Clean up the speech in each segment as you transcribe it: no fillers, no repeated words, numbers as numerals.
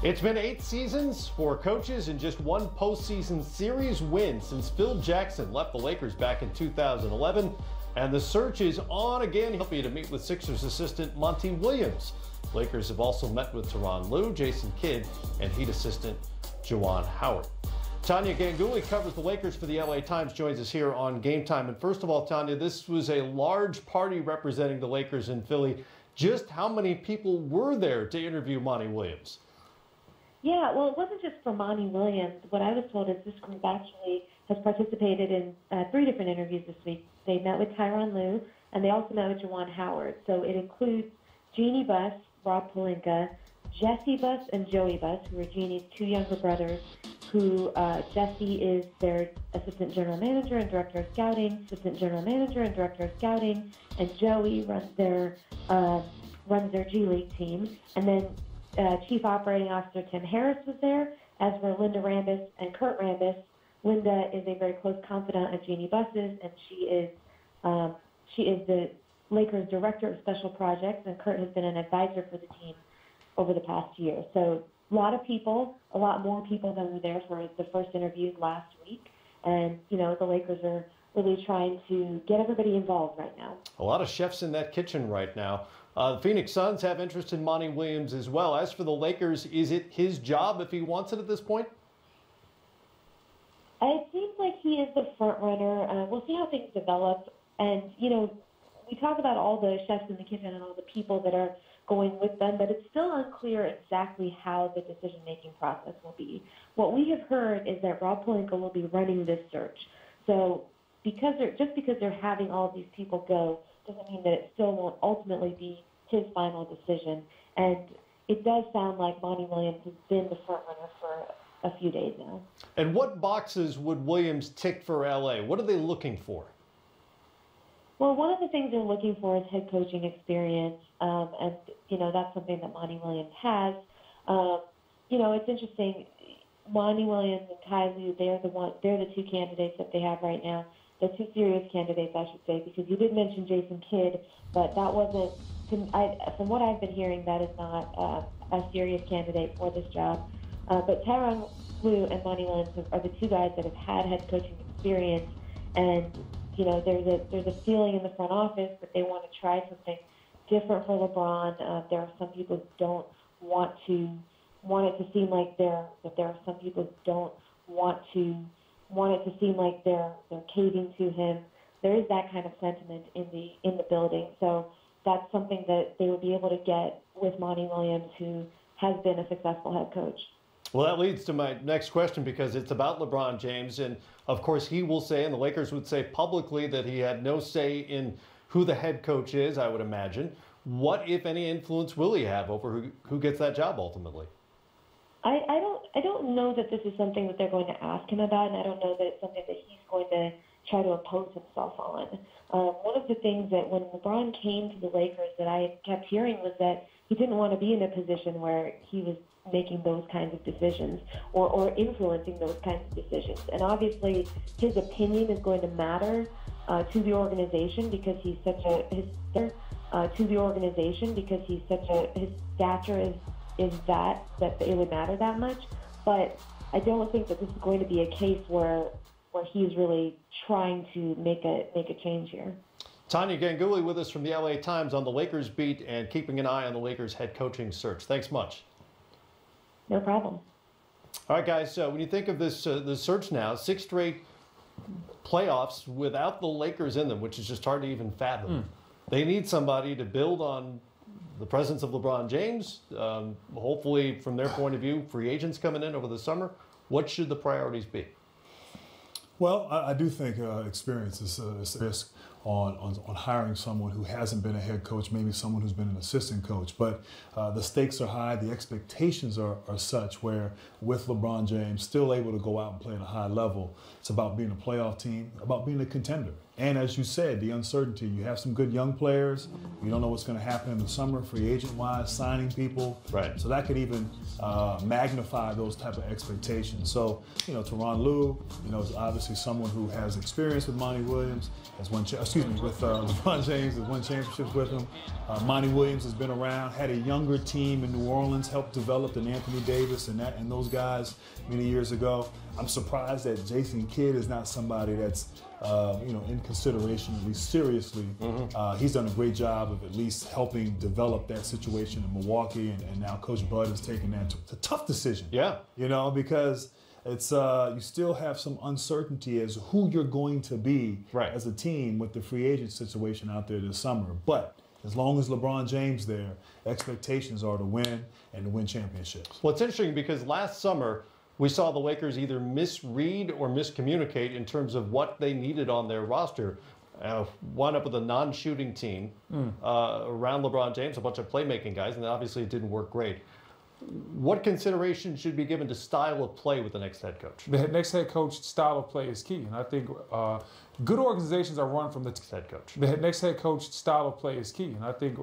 It's been 8 seasons, 4 coaches, and just 1 postseason series win since Phil Jackson left the Lakers back in 2011. And the search is on again. He'll be to meet with Sixers assistant Monty Williams. Lakers have also met with Tyronn Lue, Jason Kidd, and Heat assistant Juwan Howard. Tanya Ganguly covers the Lakers for the LA Times, joins us here on Game Time. And first of all, Tanya, this was a large party representing the Lakers in Philly. Just how many people were there to interview Monty Williams? Yeah, well, it wasn't just for Monty Williams. What I was told is this group actually has participated in 3 different interviews this week. They met with Tyronn Lue, and they also met with Juwan Howard. So it includes Jeanie Buss, Rob Pelinka, Jesse Buss, and Joey Buss, who are Jeanie's 2 younger brothers, who Jesse is their assistant general manager and director of scouting, and Joey runs their G League team. And then Chief Operating Officer Tim Harris was there, as were Linda Rambis and Kurt Rambis. Linda is a very close confidant of Jeanie Buss's, and she is the Lakers Director of Special Projects, and Kurt has been an advisor for the team over the past year. So a lot of people, a lot more people than were there for the first interviews last week. And, you know, the Lakers are really trying to get everybody involved right now. A lot of chefs in that kitchen right now. The Phoenix Suns have interest in Monty Williams as well. As for the Lakers, is it his job if he wants it at this point? It seems like he is the front runner. We'll see how things develop. And, you know, we talk about all the chefs in the kitchen and all the people that are going with them, but it's still unclear exactly how the decision-making process will be. What we have heard is that Rob Pelinka will be running this search. So because they're having all of these people go doesn't mean that it still won't ultimately be his final decision. And it does sound like Monty Williams has been the front runner for a few days now. And what boxes would Williams tick for LA? What are they looking for? Well, one of the things they're looking for is head coaching experience, and, you know, that's something that Monty Williams has. You know, it's interesting. Monty Williams and Ty Lue, they're the 2 candidates that they have right now. They're 2 serious candidates, I should say, because you did mention Jason Kidd, but that wasn't, from what I've been hearing, that is not a serious candidate for this job. But Tyronn Lue and Monty Williams are the 2 guys that have had head coaching experience, and you know, there's a feeling in the front office that they want to try something different for LeBron. There are some people who don't want it to seem like there are some people who don't want it to seem like they're caving to him. There is that kind of sentiment in the building. So that's something that they would be able to get with Monty Williams, who has been a successful head coach. Well, that leads to my next question, because it's about LeBron James. And, of course, he will say, and the Lakers would say publicly, that he had no say in who the head coach is, I would imagine. What, if any, influence will he have over who gets that job ultimately? I don't know that this is something that they're going to ask him about, and I don't know that it's something that he's going to try to impose himself on. One of the things that when LeBron came to the Lakers that I kept hearing was that he didn't want to be in a position where he was making those kinds of decisions or influencing those kinds of decisions. And obviously his opinion is going to matter to the organization because he's such his stature is that it would matter that much. But I don't think that this is going to be a case where he's really trying to make a change here. Tanya Ganguly with us from the LA Times on the Lakers beat and keeping an eye on the Lakers head coaching search. Thanks much. No problem. All right, guys, when you think of this search now, 6 straight playoffs without the Lakers in them, which is just hard to even fathom. They need somebody to build on the presence of LeBron James. Hopefully, from their point of view, free agents coming in over the summer. What should the priorities be? Well, I do think experience is a risk on hiring someone who hasn't been a head coach, maybe someone who's been an assistant coach. But the stakes are high, the expectations are such where with LeBron James still able to go out and play at a high level, it's about being a playoff team, about being a contender. And as you said, the uncertainty. You have some good young players. You don't know what's going to happen in the summer, free agent-wise, signing people. Right. So that could even magnify those type of expectations. So, Tyronn Lue, is obviously someone who has experience with Monty Williams, with LeBron James, has won championships with him. Monty Williams has been around, had a younger team in New Orleans, helped develop an Anthony Davis and those guys many years ago. I'm surprised that Jason Kidd is not somebody that's in consideration, at least seriously. He's done a great job of at least helping develop that situation in Milwaukee, and now Coach Bud is taking that. It's a tough decision. Yeah. Because it's you still have some uncertainty as who you're going to be as a team with the free agent situation out there this summer. But as long as LeBron James there, expectations are to win and to win championships. Well, it's interesting because last summer, we saw the Lakers either misread or miscommunicate in terms of what they needed on their roster. Wound up with a non-shooting team around LeBron James, a bunch of playmaking guys, and obviously it didn't work great. What consideration should be given to style of play with the next head coach? The next head coach style of play is key, and I think good organizations are run from the Head coach. The next head coach style of play is key, and I think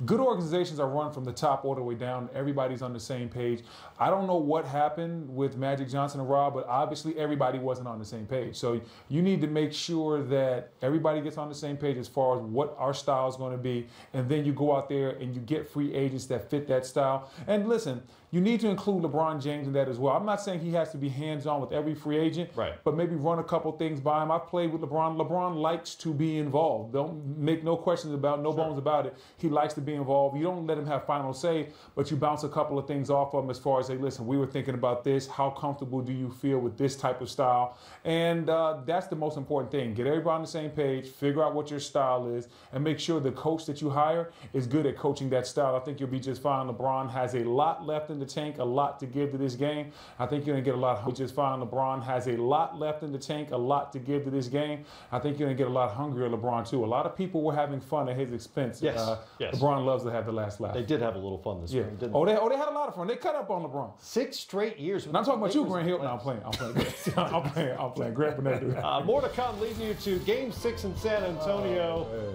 good organizations are run from the top all the way down. Everybody's on the same page. I don't know what happened with Magic Johnson and Rob, but obviously everybody wasn't on the same page. So you need to make sure that everybody gets on the same page as far as what our style is going to be, and then you go out there and you get free agents that fit that style. And listen, you need to include LeBron James in that as well. I'm not saying he has to be hands-on with every free agent, but maybe run a couple things by him. I've played with LeBron. LeBron likes to be involved. Don't make no questions about, bones about it. He likes to be involved. You don't let him have final say, but you bounce a couple of things off of him as far as, hey, listen, we were thinking about this. How comfortable do you feel with this type of style? And that's the most important thing. Get everybody on the same page, figure out what your style is, and make sure the coach that you hire is good at coaching that style. I think you'll be just fine. LeBron has a lot left in the tank, a lot to give to this game. I think you're going to get a lot just fine. LeBron has a lot left in the tank, a lot to give to this game. I think you're going to get a lot hungrier LeBron, too. A lot of people were having fun at his expense. Yes. LeBron loves to have the last laugh. They did have a little fun this spring, didn't they? They had a lot of fun. They cut up on LeBron. 6 straight years. And I'm talking about you, Grant Hill. No, I'm playing. I'm playing. Grant Burnett. More to come, leading you to Game 6 in San Antonio.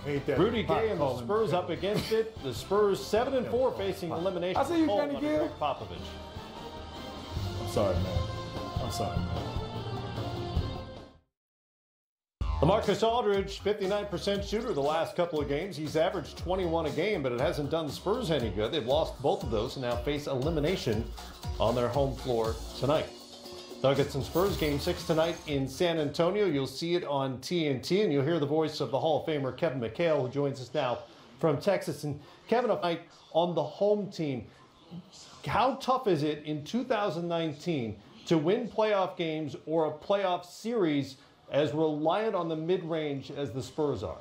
Rudy Gay and the Spurs up against it. The Spurs 7-4 facing elimination. I see you trying to give. Popovich. I'm sorry, man. LaMarcus Aldridge, 59% shooter the last couple of games. He's averaged 21 a game, but it hasn't done the Spurs any good. They've lost both of those and now face elimination on their home floor tonight. Nuggets and Spurs, Game 6 tonight in San Antonio. You'll see it on TNT, and you'll hear the voice of the Hall of Famer Kevin McHale, who joins us now from Texas. And Kevin, tonight on the home team, how tough is it in 2019 to win playoff games or a playoff series as reliant on the mid-range as the Spurs are?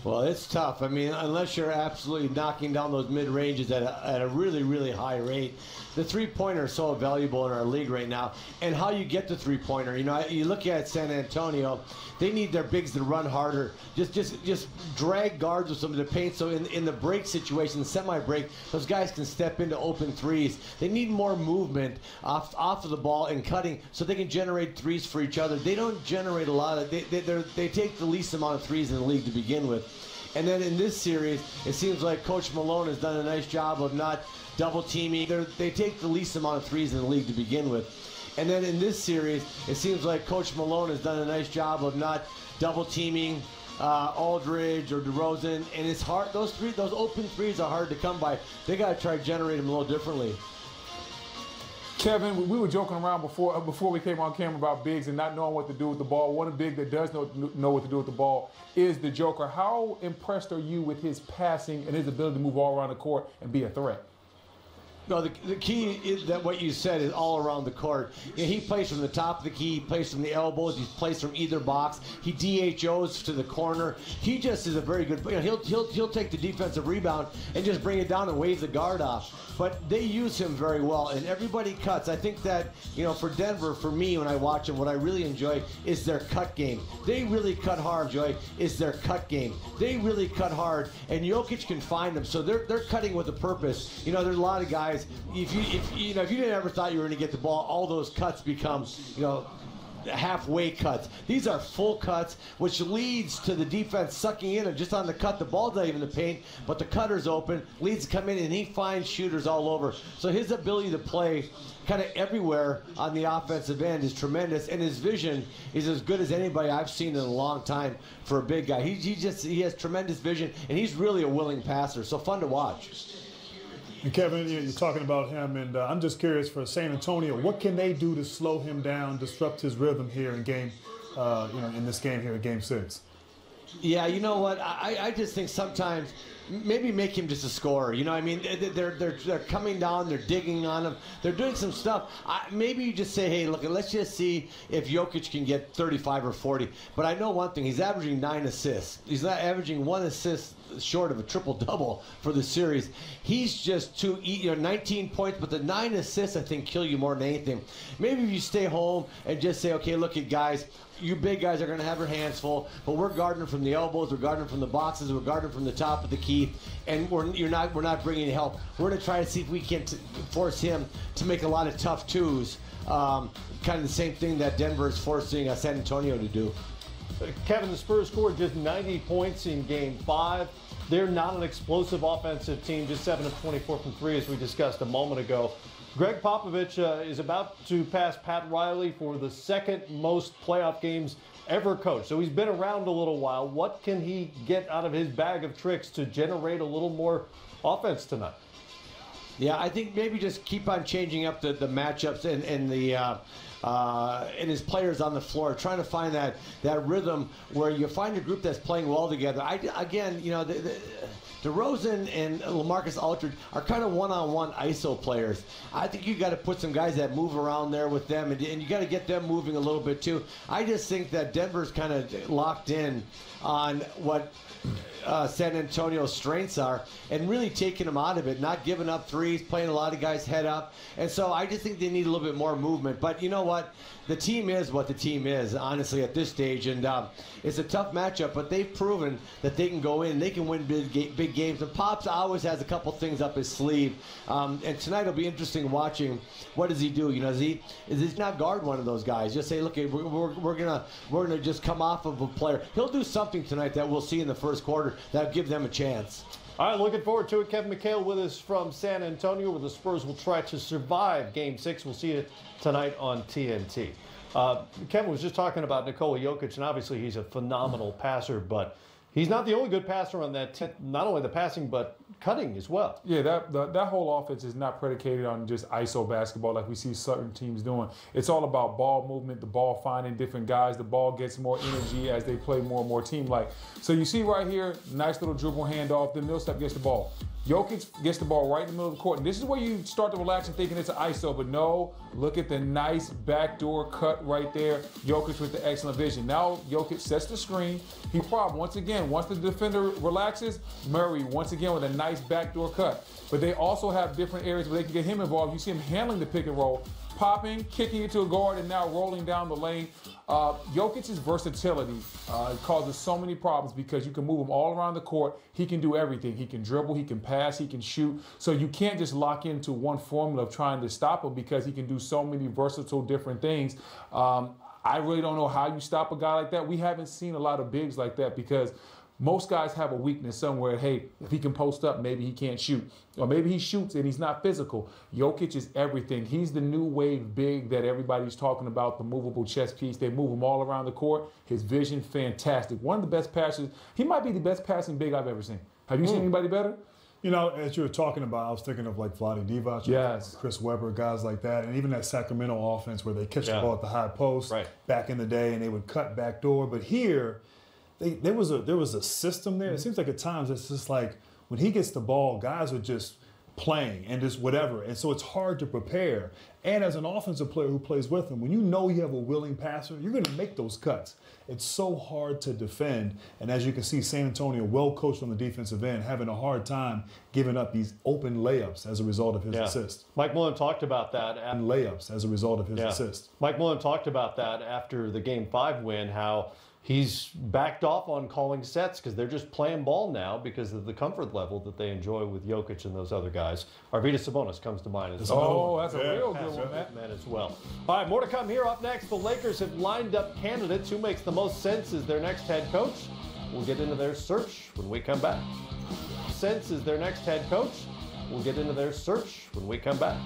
Well, it's tough. I mean, unless you're absolutely knocking down those mid-ranges at a really, really high rate. The three-pointer is so valuable in our league right now. And how you get the three-pointer, you look at San Antonio, they need their bigs to run harder. Just drag guards with some of the paint. So in the break situation, the semi-break, those guys can step into open threes. They need more movement off of the ball and cutting so they can generate threes for each other. They don't generate a lot of, they take the least amount of threes in the league to begin with. And then in this series, it seems like Coach Malone has done a nice job of not double teaming. They take the least amount of threes in the league to begin with. And then in this series, it seems like Coach Malone has done a nice job of not double teaming Aldridge or DeRozan. And it's hard. Those open threes are hard to come by. They got to try to generate them a little differently. Kevin, we were joking around before we came on camera about bigs and not knowing what to do with the ball. One big that does know what to do with the ball is the Joker. How impressed are you with his passing and his ability to move all around the court and be a threat? No, the key is that what you said is all around the court. He plays from the top of the key, he plays from the elbows, he plays from either box. He DHOs to the corner. He just is a very good. He'll take the defensive rebound and just bring it down and wave the guard off. But they use him very well, and everybody cuts. I think that for Denver, for me, when I watch them, what I really enjoy is their cut game. They really cut hard. Is their cut game. They really cut hard, and Jokic can find them. So they're cutting with a purpose. There's a lot of guys. If you didn't ever thought you were going to get the ball, all those cuts become halfway cuts. These are full cuts, which leads to the defense sucking in, and just on the cut, the ball's not even in the paint, but the cutter's open, leads to come in, and he finds shooters all over. So his ability to play kind of everywhere on the offensive end is tremendous, and his vision is as good as anybody I've seen in a long time for a big guy. He has tremendous vision, and he's really a willing passer, so fun to watch. And Kevin, you're talking about him, and I'm just curious for San Antonio, what can they do to slow him down, disrupt his rhythm here in in this game here at Game 6? Yeah, you know what? I just think sometimes maybe make him just a scorer. You know, I mean, they're coming down, they're digging on him, they're doing some stuff. Maybe you just say, hey, look, let's just see if Jokic can get 35 or 40. But I know one thing: he's averaging 9 assists. He's not averaging 1 assist short of a triple-double for the series. He's just 19 points, but the 9 assists, I think, kill you more than anything. Maybe if you stay home and just say, okay, look at guys, you big guys are going to have your hands full, but we're guarding from the elbows, we're guarding from the boxes, we're guarding from the top of the key, and we're not bringing any help. We're going to try to see if we can force him to make a lot of tough twos. Kind of the same thing that Denver is forcing San Antonio to do. Kevin, the Spurs scored just 90 points in Game 5. They're not an explosive offensive team, just 7 of 24 from 3, as we discussed a moment ago. Greg Popovich is about to pass Pat Riley for the second most playoff games ever coached. So he's been around a little while. What can he get out of his bag of tricks to generate a little more offense tonight? Yeah, I think maybe just keep on changing up the matchups and his players on the floor, trying to find that rhythm where you find a group that's playing well together. DeRozan and LaMarcus Aldridge are kind of one-on-one ISO players. I think you got to put some guys that move around there with them, and you got to get them moving a little bit too. I just think that Denver's kind of locked in on what San Antonio's strengths are, and really taking them out of it, not giving up threes, playing a lot of guys head up. And so I just think they need a little bit more movement. But you know what? The team is what the team is, honestly, at this stage. And it's a tough matchup, but they've proven that they can go in, they can win big games. And Pops always has a couple things up his sleeve. And tonight will be interesting watching what does he do. You know, is he not guard one of those guys? Just say, look, we're gonna just come off of a player. He'll do something tonight that we'll see in the first quarter that'll give them a chance. All right, looking forward to it. Kevin McHale with us from San Antonio, where the Spurs will try to survive Game 6. We'll see it tonight on TNT. Kevin was just talking about Nikola Jokic, and obviously he's a phenomenal passer, but he's not the only good passer on that team. Not only the passing, but cutting as well. Yeah, that whole offense is not predicated on just ISO basketball like we see certain teams doing. It's all about ball movement, the ball finding different guys. The ball gets more energy as they play more and more team-like. So you see right here, nice little dribble handoff. Then Millsap gets the ball. Jokic gets the ball right in the middle of the court. And this is where you start to relax and thinking it's an ISO, but no, look at the nice backdoor cut right there. Jokic with the excellent vision. Now Jokic sets the screen. He once again, once the defender relaxes, Murray once again with a nice backdoor cut. But they also have different areas where they can get him involved. You see him handling the pick and roll, popping, kicking it to a guard, and now rolling down the lane. Jokic's versatility causes so many problems because you can move him all around the court. He can do everything. He can dribble, he can pass, he can shoot. So you can't just lock into one formula of trying to stop him because he can do so many versatile different things. I really don't know how you stop a guy like that. We haven't seen a lot of bigs like that because most guys have a weakness somewhere. Hey, if he can post up, maybe he can't shoot. Or maybe he shoots and he's not physical. Jokic is everything. He's the new wave big that everybody's talking about, the movable chess piece. They move him all around the court. His vision, fantastic. One of the best passers. He might be the best passing big I've ever seen. Have you seen anybody better? You know, as you were talking about, I was thinking of like Vlade Divac, yes, Chris Webber, guys like that, and even that Sacramento offense where they catch the ball at the high post back in the day and they would cut back door. But here, there was a system there. It seems like at times it's just like when he gets the ball, guys are just playing and just whatever. And so it's hard to prepare. And as an offensive player who plays with him, when you know you have a willing passer, you're going to make those cuts. It's so hard to defend. And as you can see, San Antonio, well coached on the defensive end, having a hard time giving up these open layups as a result of his assist. Mike Malone talked about that. And layups as a result of his assist. Mike Malone talked about that after the Game 5 win, how he's backed off on calling sets because they're just playing ball now because of the comfort level that they enjoy with Jokic and those other guys. Arvydas Sabonis comes to mind as Oh, that's a real good one, man, as well. All right, more to come here. Up next, the Lakers have lined up candidates. Who makes the most sense as their next head coach? We'll get into their search when we come back. Sense is their next head coach. We'll get into their search when we come back.